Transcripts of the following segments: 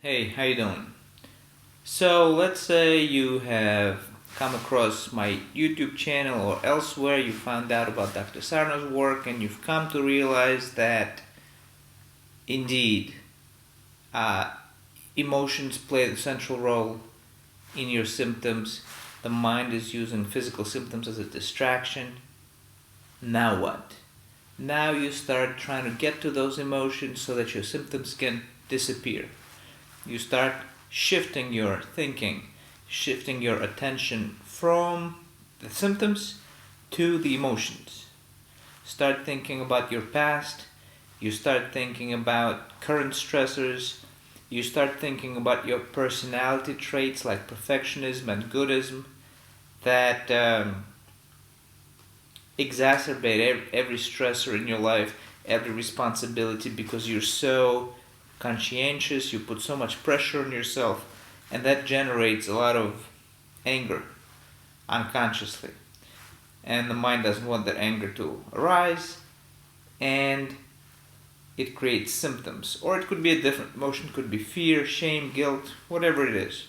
Hey, how you doing? So let's say you have come across my YouTube channel or elsewhere, you found out about Dr. Sarno's work, and you've come to realize that indeed uh, emotions play the central role in your symptoms. The mind is using physical symptoms as a distraction. Now what? Now you start trying to get to those emotions so that your symptoms can disappear. You start shifting your thinking, shifting your attention from the symptoms to the emotions. Start thinking about your past, you start thinking about current stressors, you start thinking about your personality traits like perfectionism and goodism that exacerbate every stressor in your life, every responsibility because you're so conscientious, you put so much pressure on yourself, and that generates a lot of anger unconsciously. And the mind doesn't want that anger to arise, and it creates symptoms. Or it could be a different emotion, could be fear, shame, guilt, whatever it is.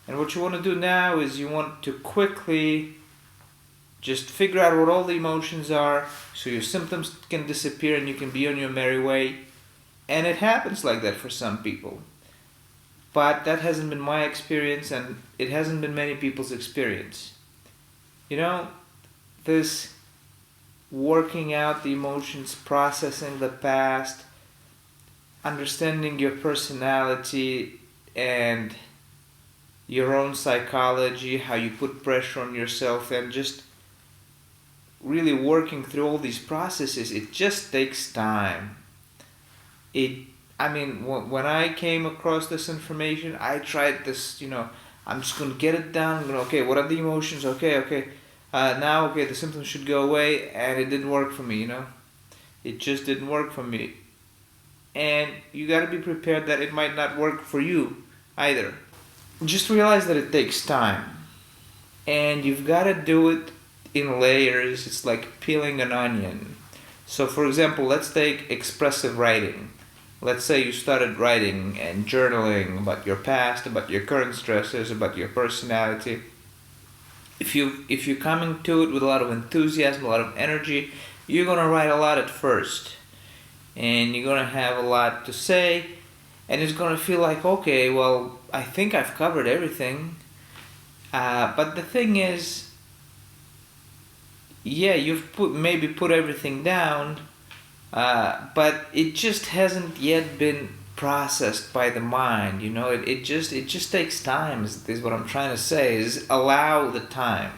And what you want to do now is you want to quickly just figure out what all the emotions are so your symptoms can disappear and you can be on your merry way. And it happens like that for some people. But that hasn't been my experience, and it hasn't been many people's experience. You know, this working out the emotions, processing the past, understanding your personality and your own psychology, how you put pressure on yourself, and just really working through all these processes, it just takes time. it I mean, when I came across this information, I tried this, I'm just going to get it down. Okay, what are the emotions? Okay. Now, okay, the symptoms should go away, and it didn't work for me. It just didn't work for me. And you got to be prepared that it might not work for you either. Just realize that it takes time. And you've got to do it in layers. It's like peeling an onion. So, for example, let's take expressive writing. Let's say you started writing and journaling about your past, about your current stresses, about your personality. If you're coming to it with a lot of enthusiasm, a lot of energy, you're gonna write a lot at first, and you're gonna have a lot to say, and it's gonna feel like, okay, well, I think I've covered everything. But the thing is, yeah, you've maybe put everything down, but it just hasn't yet been processed by the mind. It just takes time. Is what I'm trying to say. Is allow the time,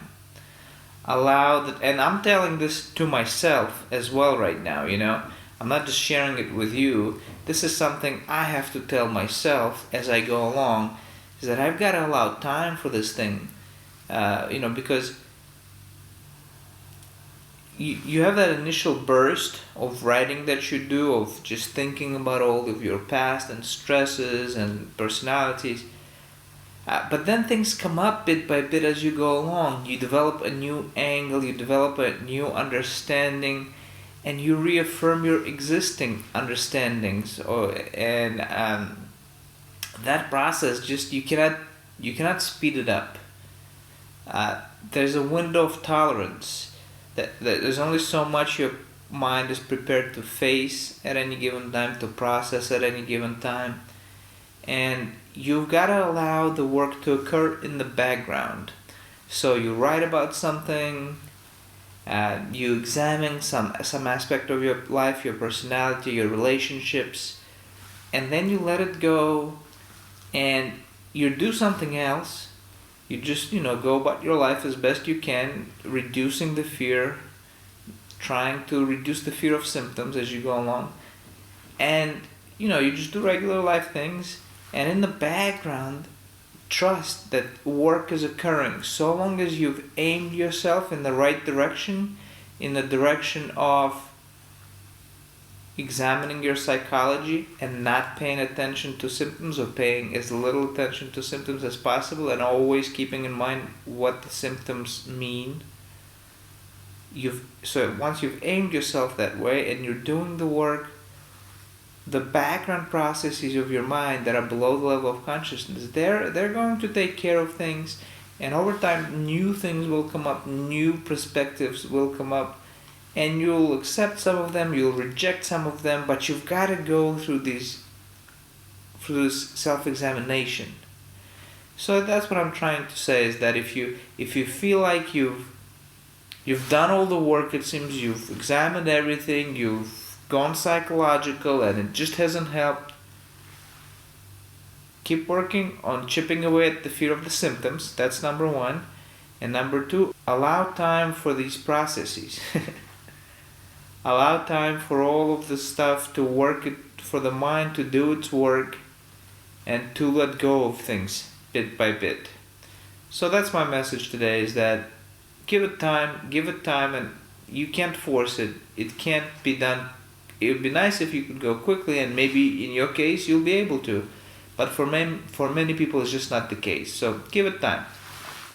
allow that, and I'm telling this to myself as well right now. I'm not just sharing it with you. This is something I have to tell myself as I go along. Is that I've got to allow time for this thing. Because you have that initial burst of writing that you do, of just thinking about all of your past and stresses and personalities. But then things come up bit by bit as you go along. You develop a new angle, you develop a new understanding, and you reaffirm your existing understandings. And that process, just you cannot speed it up. There's a window of tolerance. That there's only so much your mind is prepared to face at any given time, to process at any given time. And you've got to allow the work to occur in the background. So you write about something, you examine some aspect of your life, your personality, your relationships, and then you let it go, and you do something else. You just, go about your life as best you can, reducing the fear, trying to reduce the fear of symptoms as you go along. And, you just do regular life things. And in the background, trust that work is occurring. So long as you've aimed yourself in the right direction, in the direction of examining your psychology and not paying attention to symptoms, or paying as little attention to symptoms as possible, and always keeping in mind what the symptoms mean. So once you've aimed yourself that way and you're doing the work, the background processes of your mind that are below the level of consciousness, they're going to take care of things, and over time new things will come up, new perspectives will come up, and you'll accept some of them, you'll reject some of them, but you've got to go through this self-examination. So that's what I'm trying to say, is that if you feel like you've done all the work, it seems you've examined everything, you've gone psychological and it just hasn't helped, keep working on chipping away at the fear of the symptoms. That's number one. And number two, allow time for these processes. Allow time for all of the stuff to work, for the mind to do its work and to let go of things bit by bit. So that's my message today, is that give it time, and you can't force it. It can't be done. It would be nice if you could go quickly, and maybe in your case you'll be able to. But for many people it's just not the case. So give it time.